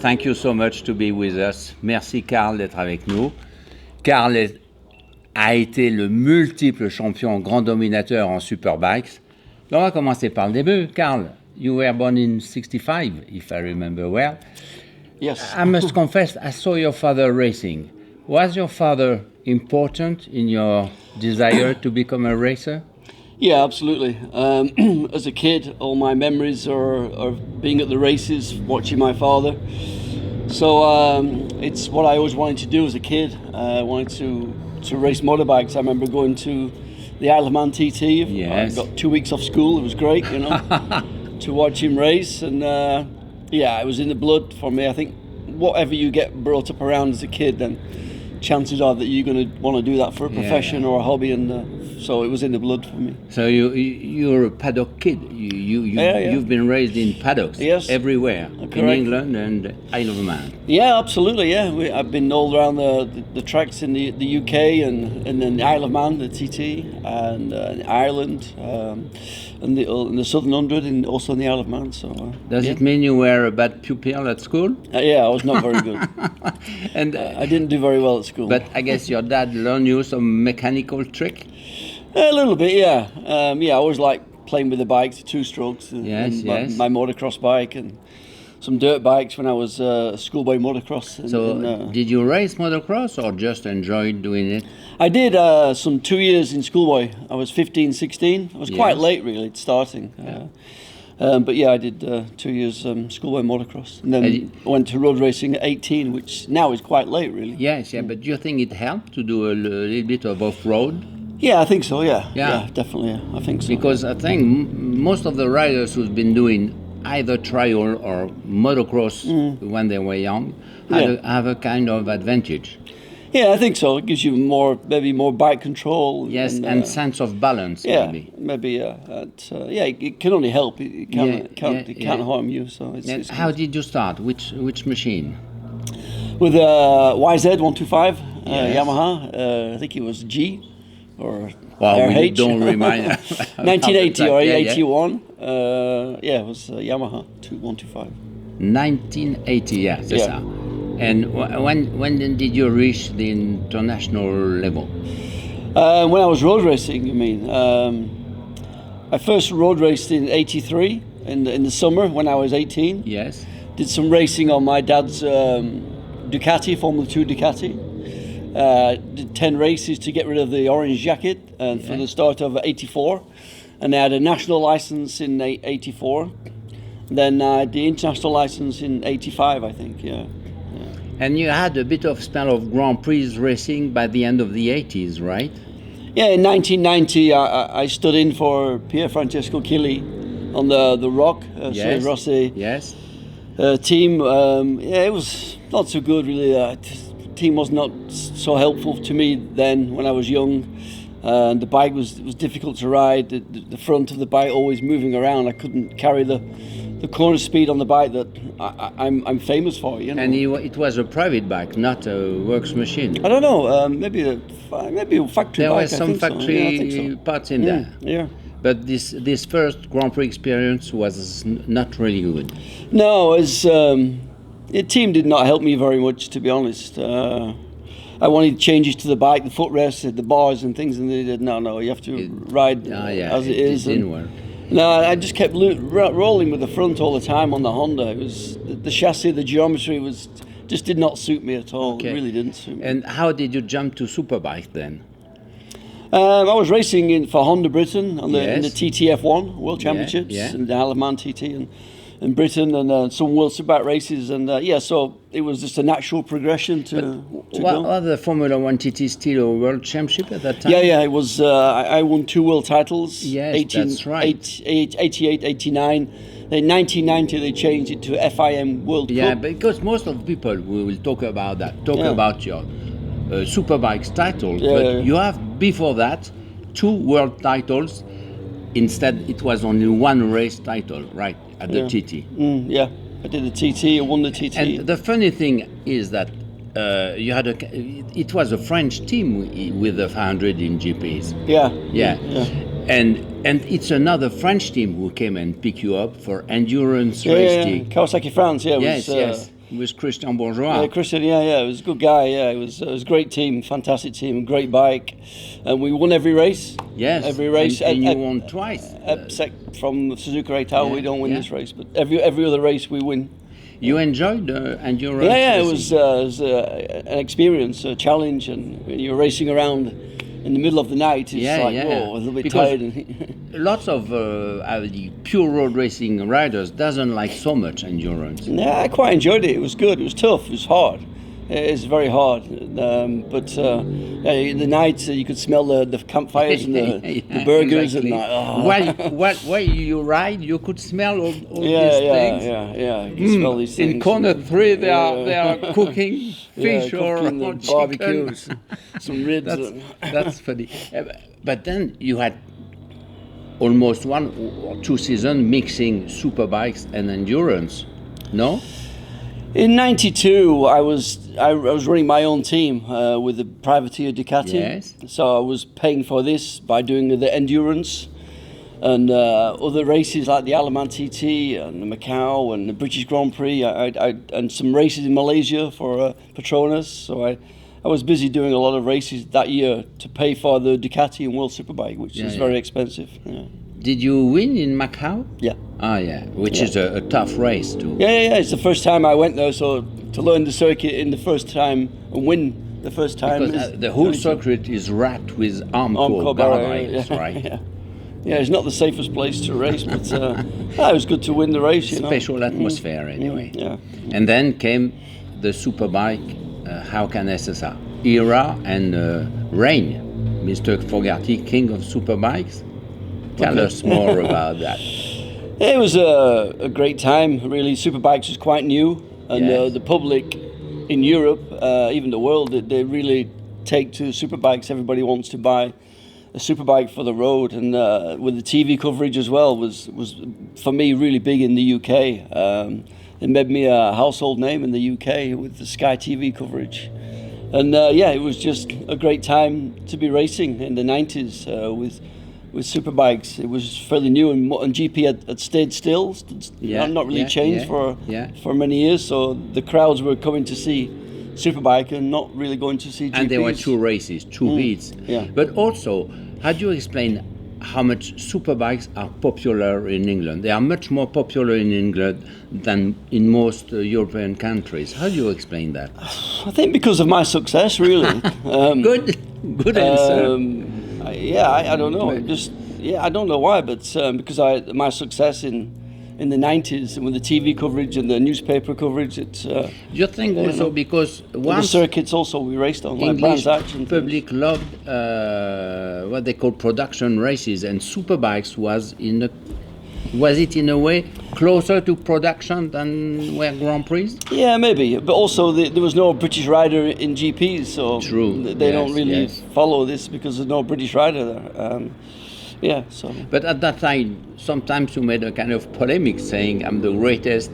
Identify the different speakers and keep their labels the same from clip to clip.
Speaker 1: thank you so much to be with us. Merci Carl d'être avec nous. Carl a été le multiple champion grand dominateur en Superbikes. On va commencer par le début. Carl, you were born in 65, if I remember well.
Speaker 2: Yes.
Speaker 1: I must confess, I saw your father racing. Was your father important in your desire to become a racer?
Speaker 2: Yeah, absolutely. As a kid, all my memories are being at the races, watching my father. So it's what I always wanted to do as a kid. I wanted to race motorbikes. I remember going to the Isle of Man TT.
Speaker 1: Yes.
Speaker 2: I got 2 weeks off school. It was great, you know, to watch him race. And yeah, it was in the blood for me. I think whatever you get brought up around as a kid, then chances are that you're going to want to do that for a profession or a hobby. And so it was in the blood for me.
Speaker 1: So you're a paddock kid. You've been raised in paddocks everywhere in England and Isle of Man.
Speaker 2: Yeah, absolutely. Yeah, I've been all around the tracks in the UK and then the Isle of Man, the TT, and Ireland, and the Southern 100, and also in the Isle of Man. So
Speaker 1: does it mean you were a bad pupil at school?
Speaker 2: Yeah, I was not very good,
Speaker 1: and
Speaker 2: I didn't do very well at school.
Speaker 1: But I guess your dad learned you some mechanical trick.
Speaker 2: A little bit, yeah. I always liked playing with the bikes, two strokes. My motocross bike and some dirt bikes when I was schoolboy motocross.
Speaker 1: Did you race motocross or just enjoyed doing it?
Speaker 2: I did some 2 years in schoolboy. I was 15, 16. I was quite late, really, starting. But yeah, I did 2 years schoolboy motocross. And then I went to road racing at 18, which now is quite late, really.
Speaker 1: Yes, but do you think it helped to do a little bit of off-road?
Speaker 2: Yeah, I think so, yeah, definitely, yeah, I think so.
Speaker 1: Because I think most of the riders who've been doing either trial or motocross when they were young have a kind of advantage.
Speaker 2: Yeah, I think so. It gives you maybe more bike control.
Speaker 1: Yes, and sense of balance,
Speaker 2: maybe. It can only help. It can't harm you. So it's
Speaker 1: how did you start? Which machine?
Speaker 2: With YZ 125 Yamaha. I think it was G. Or
Speaker 1: we don't remind
Speaker 2: 1980 or 81. It was Yamaha 125.
Speaker 1: 1980, yes. And when did you reach the international level?
Speaker 2: When I was road racing, you mean? I first road raced in 83 in the summer when I was 18.
Speaker 1: Yes.
Speaker 2: Did some racing on my dad's Ducati, Formula 2 Ducati. Did 10 races to get rid of the orange jacket for the start of 84, and I had a national license in 84. Then I had the international license in 85, I think. Yeah.
Speaker 1: And you had a bit of spell of Grand Prix racing by the end of the 80s, right?
Speaker 2: Yeah, in 1990 I stood in for Pier Francesco Chili on the Rock Rossi team. It was not so good, really. Team was not so helpful to me then when I was young, and the bike was difficult to ride. The front of the bike always moving around. I couldn't carry the corner speed on the bike that I'm famous for. You know.
Speaker 1: And it was a private bike, not a works machine.
Speaker 2: I don't know. Maybe a factory.
Speaker 1: There
Speaker 2: bike,
Speaker 1: were some factory parts in there.
Speaker 2: Yeah.
Speaker 1: But this first Grand Prix experience was not really good.
Speaker 2: No, the team did not help me very much, to be honest. I wanted changes to the bike, the footrest, the bars and things, and they did, no, you have to ride as it is.
Speaker 1: It didn't work.
Speaker 2: No, I just kept rolling with the front all the time on the Honda. It was the chassis, the geometry just did not suit me at all. Okay. It really didn't suit me.
Speaker 1: And how did you jump to Superbike then?
Speaker 2: I was racing for Honda Britain in the TTF1 World Championships in the Isle of Man TT in Britain, and some World Superbike races, and so it was just a natural progression to go.
Speaker 1: Was the Formula 1 TT still a World Championship at that time?
Speaker 2: Yeah, it was. I won 2 world titles.
Speaker 1: Yes, that's right.
Speaker 2: 88, 89. In 1990 they changed it to FIM World Cup.
Speaker 1: Yeah, because most of the people will talk about that, about your Superbikes title, but you have before that 2 world titles. Instead, it was only 1 race title, right, at the TT.
Speaker 2: I did the TT, I won the TT.
Speaker 1: And the funny thing is that it was a French team with the 500 in GPs.
Speaker 2: Yeah.
Speaker 1: And it's another French team who came and picked you up for endurance racing.
Speaker 2: Kawasaki France,
Speaker 1: Yes. with Christian Bourgeois.
Speaker 2: Yeah, Christian, yeah, it was a good guy. Yeah, it was a great team, fantastic team, great bike, and we won every race.
Speaker 1: Yes,
Speaker 2: every race.
Speaker 1: And you won twice.
Speaker 2: Except from Suzuka Reitao, we don't win this race, but every other race we win.
Speaker 1: You enjoyed the endurance?
Speaker 2: Yeah, it was an experience, a challenge, and when you're racing around in the middle of the night, it's whoa, a little bit tired.
Speaker 1: Lots of the pure road racing riders doesn't like so much endurance.
Speaker 2: Yeah, I quite enjoyed it. It was good. It was tough. It was hard. It's very hard. But in the night, you could smell the campfires and the burgers.
Speaker 1: Exactly.
Speaker 2: And
Speaker 1: while you ride, you could smell all these things.
Speaker 2: Yeah. You could smell these things.
Speaker 1: In corner 3, they are cooking fish or
Speaker 2: barbecues, some ribs.
Speaker 1: That's funny. But then you had almost 1 or 2 seasons mixing superbikes and endurance, no?
Speaker 2: In '92, I was running my own team with the privateer Ducati.
Speaker 1: Yes.
Speaker 2: So I was paying for this by doing the endurance and other races like the Alaman TT and the Macau and the British Grand Prix. And some races in Malaysia for Petronas. So I was busy doing a lot of races that year to pay for the Ducati and World Superbike, which is very expensive. Yeah.
Speaker 1: Did you win in Macau?
Speaker 2: Yeah.
Speaker 1: Ah, yeah, which is a tough race too.
Speaker 2: Yeah. It's the first time I went there, so to learn the circuit in the first time and win the first time.
Speaker 1: Because the whole circuit is wrapped with Armco barriers, right?
Speaker 2: Yeah, it's not the safest place to race, but it was good to win the race.
Speaker 1: Special atmosphere anyway.
Speaker 2: Yeah.
Speaker 1: And then came the Superbike, how can I say that? Era and reign. Mr. Fogarty, king of Superbikes. Tell us more about that.
Speaker 2: It was a great time, really. Superbikes was quite new, and the public in Europe, even the world, they really take to superbikes. Everybody wants to buy a superbike for the road, and with the TV coverage as well was for me really big in the UK. It made me a household name in the UK with the Sky TV coverage. And it was just a great time to be racing in the 90s with superbikes. It was fairly new, and GP had stayed still, not really changed for many years. So the crowds were coming to see Superbike and not really going to see GPs.
Speaker 1: And there were 2 races, 2 heats.
Speaker 2: Yeah.
Speaker 1: But also, how do you explain how much Superbikes are popular in England? They are much more popular in England than in most European countries. How do you explain that?
Speaker 2: I think because of my success, really.
Speaker 1: Good answer.
Speaker 2: I don't know. I don't know why, but because my success in the 90s and with the TV coverage and the newspaper coverage, it's.
Speaker 1: Do you think also because
Speaker 2: the circuits also we raced on, like
Speaker 1: English
Speaker 2: Brands Hatch and
Speaker 1: public loved what they call production races, and Superbikes was it in a way closer to production than were Grand Prix?
Speaker 2: Yeah, maybe. But also there was no British rider in GPs, so they don't really follow this because there's no British rider there. But at that time, sometimes you made a kind of polemic saying, I'm the greatest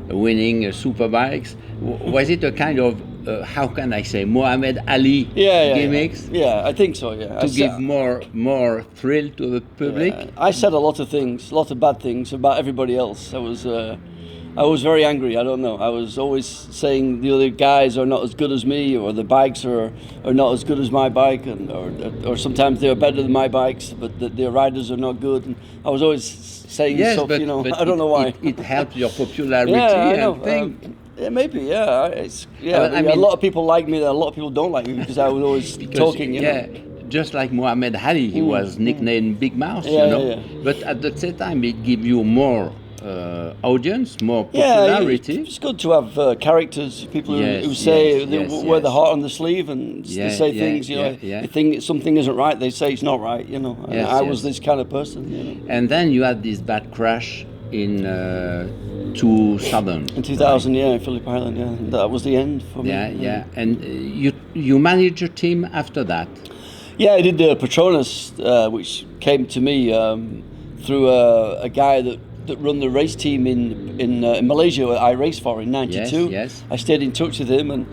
Speaker 2: winning Superbikes. Was it a kind of, how can I say, Muhammad Ali gimmicks? Yeah, I think so, yeah.
Speaker 1: To give more thrill to the public?
Speaker 2: I said a lot of things, a lot of bad things about everybody else. I was very angry, I don't know. I was always saying the other guys are not as good as me, or the bikes are not as good as my bike, or sometimes they're better than my bikes, but their riders are not good. And I was always saying stuff,
Speaker 1: but
Speaker 2: I don't know why.
Speaker 1: It helped your popularity,
Speaker 2: I know.
Speaker 1: I think.
Speaker 2: Maybe, a lot of people like me, a lot of people don't like me because I was always talking, you know.
Speaker 1: Just like Muhammad Ali, he was nicknamed Big Mouth, you know. But at the same time, it gave you more audience, more popularity.
Speaker 2: It's good to have characters, people who say they wear the heart on the sleeve and they say things, you think something isn't right, they say it's not right, you know. I was this kind of person, you know.
Speaker 1: And then you had this bad crash in 2000.
Speaker 2: In 2000, in Phillip Island, that was the end for me.
Speaker 1: And you managed your team after that? Yeah,
Speaker 2: I did the Petronas, which came to me through a guy that run the race team in Malaysia I raced for in 92.
Speaker 1: Yes.
Speaker 2: I stayed in touch with him, and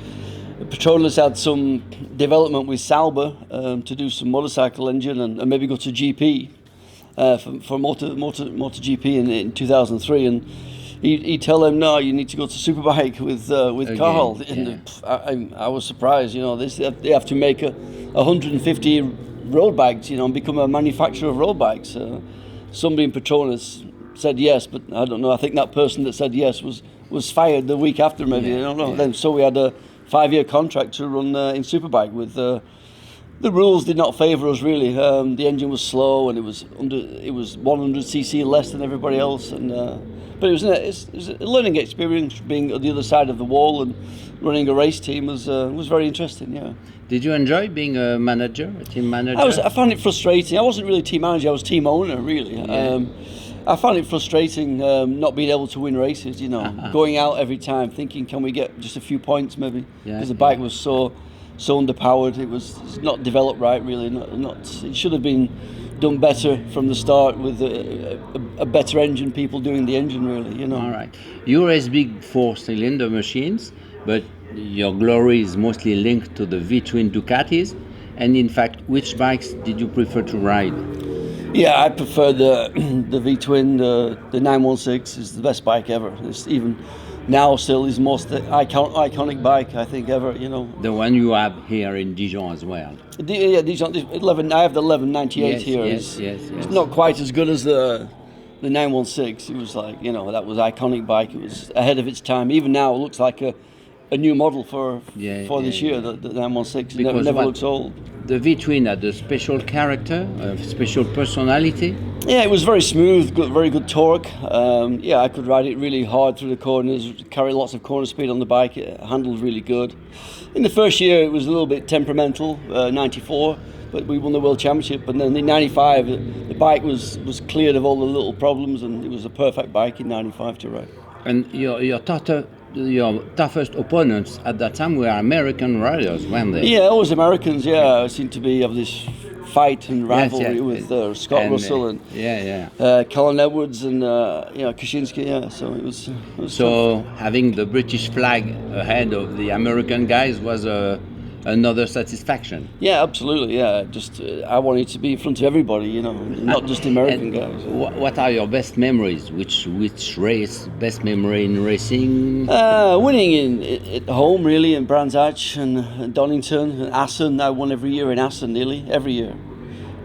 Speaker 2: Petronas had some development with Sauber to do some motorcycle engine and maybe go to GP for MotoGP in 2003, and he'd tell them, no, you need to go to Superbike with Carl.
Speaker 1: Yeah.
Speaker 2: And I was surprised, they have to make 150 road bikes, and become a manufacturer of road bikes. Somebody in Petronas said yes, but I don't know. I think that person that said yes was fired the week after, maybe. I don't know.
Speaker 1: Yeah.
Speaker 2: Then so we had a 5-year contract to run in Superbike with. The rules did not favour us really. The engine was slow, and it was 100cc less than everybody else. But it was a learning experience. Being on the other side of the wall and running a race team was very interesting. Yeah.
Speaker 1: Did you enjoy being a manager, a team manager?
Speaker 2: I found it frustrating. I wasn't really team manager. I was team owner really.
Speaker 1: Yeah.
Speaker 2: I found it frustrating not being able to win races. Going out every time thinking, can we get just a few points maybe? Because the bike was so underpowered. It was not developed right really. It should have been done better from the start with a better engine, people doing the engine really.
Speaker 1: All right. You race big 4-cylinder machines, but your glory is mostly linked to the V-twin Ducatis. And in fact, which bikes did you prefer to ride?
Speaker 2: Yeah, I prefer the V-twin. The 916 is the best bike ever. It's even now still is most iconic bike I think ever.
Speaker 1: The one you have here in Dijon as well.
Speaker 2: Dijon. 11. I have the 1198 here.
Speaker 1: Yes.
Speaker 2: It's not quite as good as the 916. It was like that was iconic bike. It was ahead of its time. Even now, it looks like a new model for this year. The 916 never looks old.
Speaker 1: The V-twin had a special character, a special personality.
Speaker 2: Yeah, it was very smooth, very good torque. I could ride it really hard through the corners, carry lots of corner speed on the bike. It handled really good. In the first year, it was a little bit temperamental, 94, but we won the World Championship. And then in 95, the bike was cleared of all the little problems, and it was a perfect bike in 95 to ride.
Speaker 1: And your toughest opponents at that time were American riders, weren't they?
Speaker 2: Yeah, always Americans. Yeah, seemed to have this fight and rivalry with Scott Russell and Colin Edwards and Kaczynski. Yeah, so it was
Speaker 1: so tough. Having the British flag ahead of the American guys was another satisfaction.
Speaker 2: Yeah, absolutely. Yeah, just I wanted to be in front of everybody, not just American guys.
Speaker 1: What are your best memories? Which race? Best memory in racing?
Speaker 2: Winning at home, really, in Brands Hatch and Donington and Assen. I won every year in Assen, nearly every year,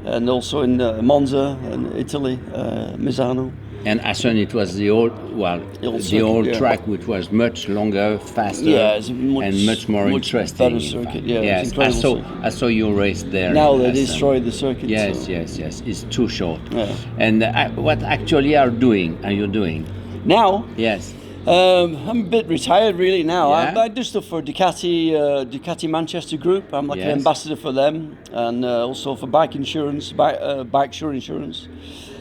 Speaker 2: and also in Monza and Italy, Misano.
Speaker 1: And Assen, it was the old track, which was much longer, faster, and much more interesting.
Speaker 2: Better circuit. Yeah,
Speaker 1: yes, I saw you race there.
Speaker 2: Now they destroyed the circuit.
Speaker 1: Yes. It's too short. Yeah. And what actually are you doing
Speaker 2: now?
Speaker 1: Yes.
Speaker 2: I'm a bit retired really now.
Speaker 1: Yeah.
Speaker 2: I do stuff for Ducati Manchester Group. I'm like an ambassador for them, and also for bike insurance, bike sure insurance.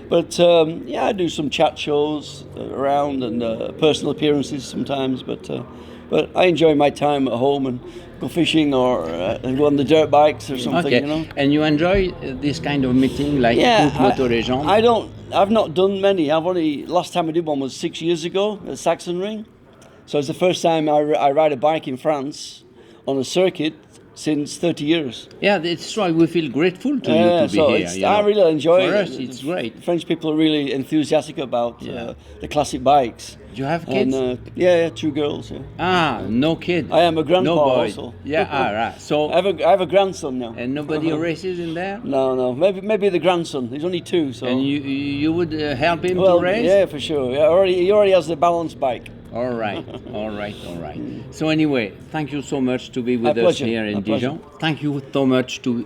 Speaker 2: But I do some chat shows around and personal appearances sometimes. But I enjoy my time at home and go fishing or go on the dirt bikes or something.
Speaker 1: Okay. And you enjoy this kind of meeting like Moto Legend?
Speaker 2: I've not done many. Last time I did one was 6 years ago at Sachsenring. So it's the first time I ride a bike in France on a circuit since 30 years.
Speaker 1: Yeah, it's right. We feel grateful to you to be here.
Speaker 2: I really enjoy it.
Speaker 1: For us, it's great.
Speaker 2: French people are really enthusiastic about the classic bikes.
Speaker 1: Do you have kids?
Speaker 2: And, 2 girls. Yeah.
Speaker 1: Ah, no kid.
Speaker 2: I am a grandpa
Speaker 1: also.
Speaker 2: also.
Speaker 1: Yeah, right. So
Speaker 2: I have a grandson now.
Speaker 1: And nobody races in there?
Speaker 2: No. Maybe the grandson. He's only 2. So.
Speaker 1: And you would help him to race?
Speaker 2: Yeah, for sure. Yeah, he already has the balance bike.
Speaker 1: All right. So anyway, thank you so much to be with us here in Dijon. Thank you so much to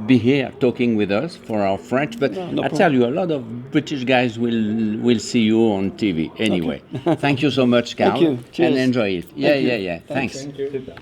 Speaker 1: be here talking with us for our French. But I tell you, a lot of British guys will see you on TV anyway. Okay. Thank you so much, Carl.
Speaker 2: Thank you. Cheers.
Speaker 1: And enjoy it. Yeah. Thanks.
Speaker 2: Thank you.